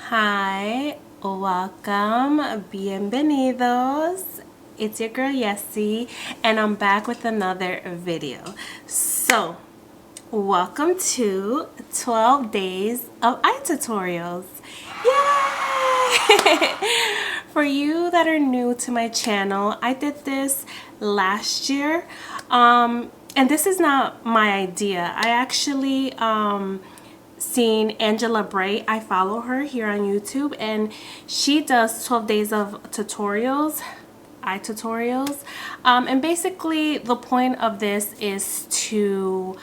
Hi, welcome, bienvenidos. It's your girl Yessie, and I'm back with another video. So, welcome to 12 days of eye tutorials. Yay! For you that are new to my channel, I did this last year, and this is not my idea. I actually seen Angela Bray. I follow her here on YouTube, and she does 12 days of tutorials, eye tutorials, and basically the point of this is to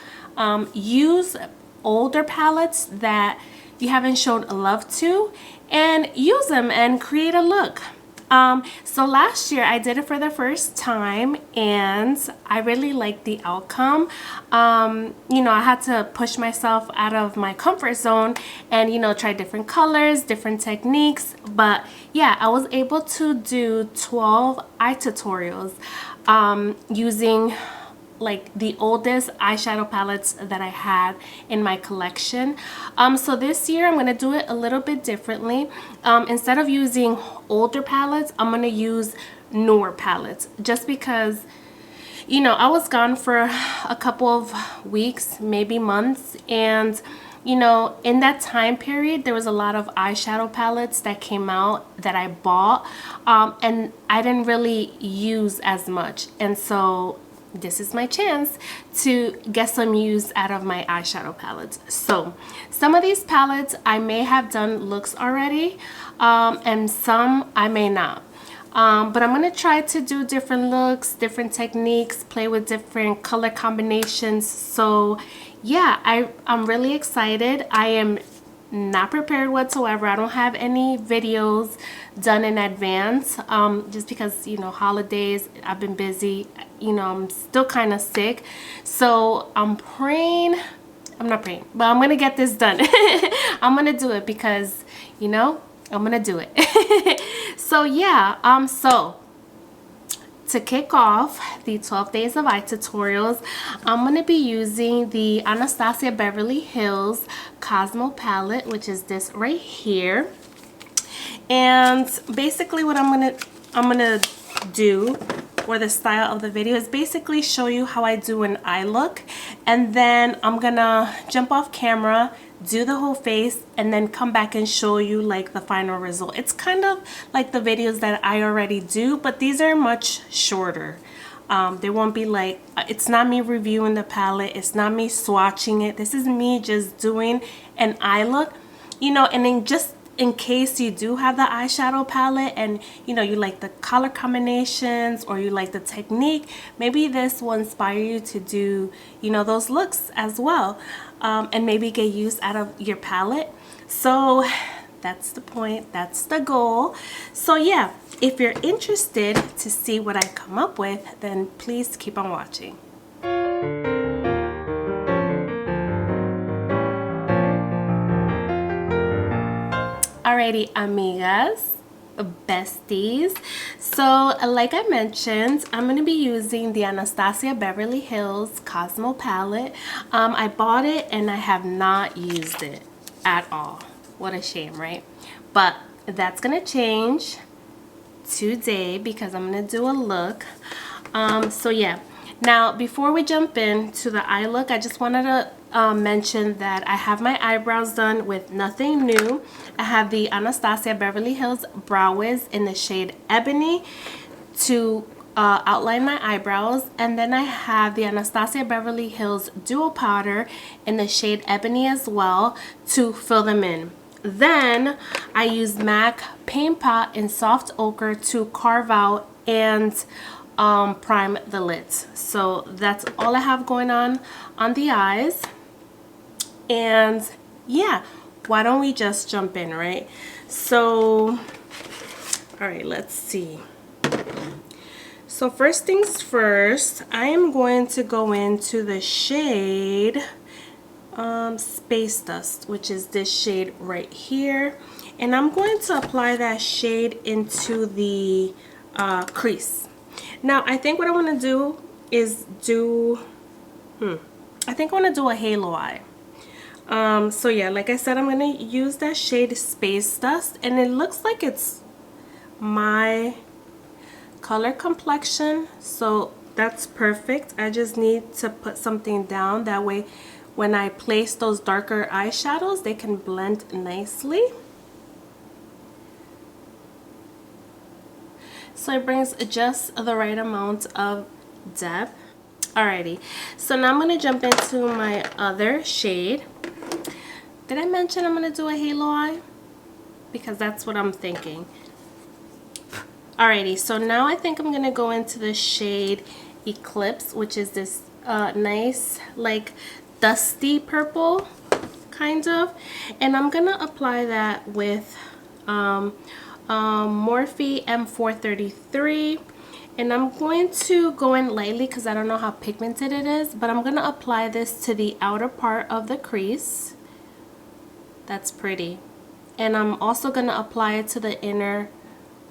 use older palettes that you haven't shown love to and use them and create a look. So last year I did it for the first time and I really liked the outcome. You know, I had to push myself out of my comfort zone and, you know, try different colors, different techniques. But yeah, I was able to do 12 eye tutorials using like the oldest eyeshadow palettes that I had in my collection. So this year I'm gonna do it a little bit differently. Instead of using older palettes, I'm gonna use newer palettes just because, you know, I was gone for a couple of weeks, maybe months, and you know, in that time period there was a lot of eyeshadow palettes that came out that I bought, and I didn't really use as much, and so this is my chance to get some use out of my eyeshadow palettes. So some of these palettes I may have done looks already, and some I may not. But I'm going to try to do different looks, different techniques, play with different color combinations. So yeah, I'm really excited. I am not prepared whatsoever. I don't have any videos done in advance, just because, you know, holidays, I've been busy, you know, I'm still kind of sick, so I'm not praying, but I'm gonna get this done. I'm gonna do it because, you know, I'm gonna do it. So yeah, so to kick off the 12 days of eye tutorials, I'm going to be using the Anastasia Beverly Hills Cosmo palette, which is this right here. And basically what I'm going to do, or the style of the video, is basically show you how I do an eye look, and then I'm going to jump off camera, do the whole face, and then come back and show you like the final result. It's kind of like the videos that I already do, but these are much shorter. They won't be like, it's not me reviewing the palette, it's not me swatching it. This is me just doing an eye look, you know. And then just in case you do have the eyeshadow palette and, you know, you like the color combinations or you like the technique, maybe this will inspire you to do, you know, those looks as well, and maybe get use out of your palette. So that's the point, that's the goal. So yeah, if you're interested to see what I come up with, then please keep on watching. Alrighty, amigas, besties. So like I mentioned, I'm going to be using the Anastasia Beverly Hills Cosmo palette. I bought it and I have not used it at all. What a shame, right? But that's going to change today because I'm going to do a look. So yeah, now before we jump into the eye look, I just wanted to mention that I have my eyebrows done with Nothing New. I have the Anastasia Beverly Hills Brow Wiz in the shade Ebony to outline my eyebrows, and then I have the Anastasia Beverly Hills Duo Powder in the shade Ebony as well to fill them in. Then I use MAC Paint Pot in Soft Ochre to carve out and prime the lids. So that's all I have going on the eyes. And yeah, why don't we just jump in, right? So all right, let's see. So first things first, I am going to go into the shade Space Dust, which is this shade right here, and I'm going to apply that shade into the crease. Now I think what I want to do is I think I want to do a halo eye. So yeah, like I said, I'm gonna use that shade Space Dust, and it looks like it's my color complexion, so that's perfect. I just need to put something down, that way when I place those darker eyeshadows they can blend nicely. So it brings just the right amount of depth. Alrighty, so now I'm gonna jump into my other shade. Did I mention I'm gonna do a halo eye? Because that's what I'm thinking. Alrighty, so now I think I'm gonna go into the shade Eclipse, which is this nice like dusty purple kind of, and I'm gonna apply that with Morphe M433, and I'm going to go in lightly because I don't know how pigmented it is, but I'm gonna apply this to the outer part of the crease. That's pretty. And I'm also gonna apply it to the inner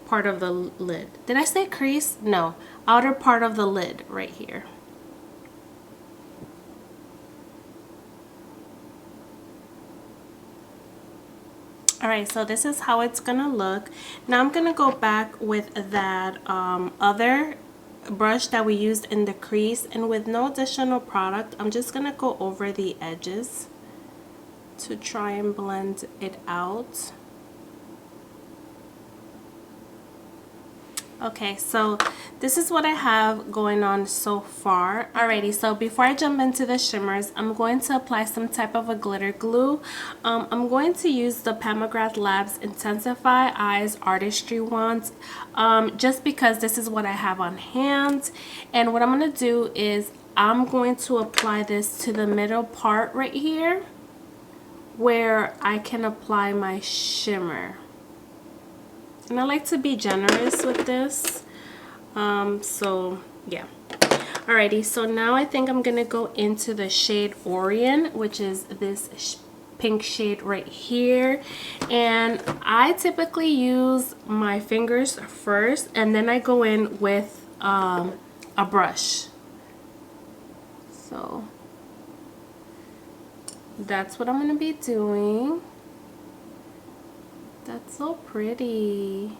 part of the lid. Did I say crease? No, outer part of the lid right here. Alright, so this is how it's gonna look. Now I'm gonna go back with that other brush that we used in the crease, and with no additional product, I'm just gonna go over the edges to try and blend it out. Okay, so this is what I have going on so far. Alrighty, so before I jump into the shimmers, I'm going to apply some type of a glitter glue. I'm going to use the McGrath Labs IntensifEYES Artistry ones, just because this is what I have on hand. And what I'm going to do is I'm going to apply this to the middle part right here, where I can apply my shimmer. And I like to be generous with this, so yeah. Alrighty, so now I think I'm gonna go into the shade Orion, which is this pink shade right here, and I typically use my fingers first and then I go in with a brush. So that's what I'm gonna be doing. That's so pretty.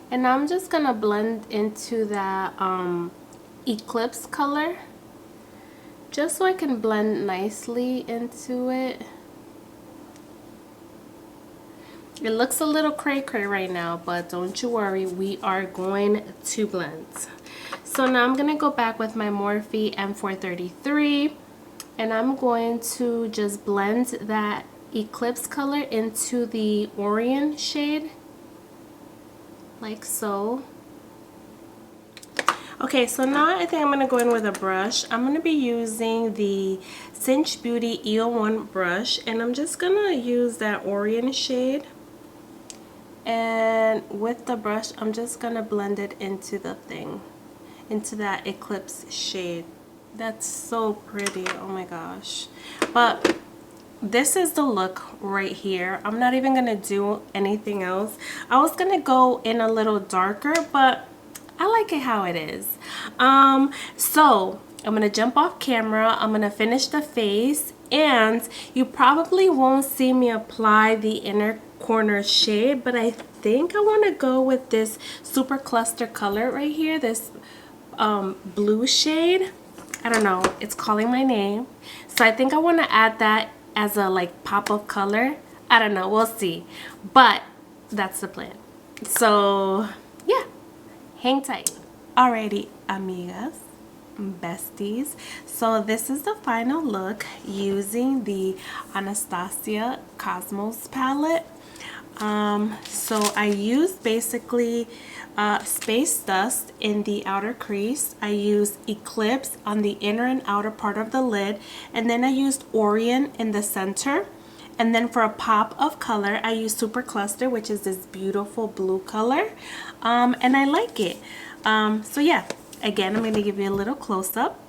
And I'm just gonna blend into that Eclipse color, just so I can blend nicely into it. It looks a little cray-cray right now, but don't you worry, we are going to blend. So now I'm gonna go back with my Morphe M433, and I'm going to just blend that Eclipse color into the Orion shade, like so. Okay, so now I think I'm going to go in with a brush. I'm going to be using the Cinch Beauty E.L.F brush, and I'm just going to use that Orion shade. And with the brush, I'm just going to blend it into the thing, into that Eclipse shade. That's so pretty, oh my gosh. But this is the look right here. I'm not even gonna do anything else. I was gonna go in a little darker, but I like it how it is. So I'm gonna jump off camera. I'm gonna finish the face, and you probably won't see me apply the inner corner shade, but I think I want to go with this Super Cluster color right here, this blue shade. I don't know, it's calling my name, so I think I want to add that as a like pop of color. I don't know, we'll see, but that's the plan. So yeah, hang tight. Alrighty, amigas, besties, so this is the final look using the Anastasia Cosmos palette. So I used basically Space Dust in the outer crease. I used Eclipse on the inner and outer part of the lid, and then I used Orion in the center. And then for a pop of color, I used Super Cluster, which is this beautiful blue color, and I like it. So yeah, again, I'm going to give you a little close-up.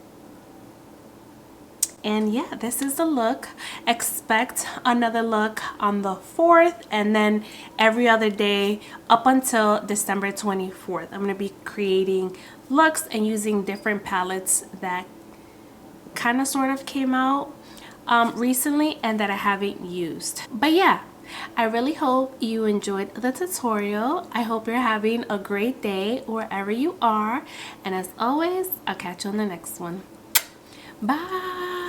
And yeah, this is the look. Expect another look on the 4th, and then every other day up until December 24th. I'm going to be creating looks and using different palettes that kind of sort of came out. recently and that I haven't used. But yeah, I really hope you enjoyed the tutorial. I hope you're having a great day wherever you are. And as always, I'll catch you on the next one. Bye.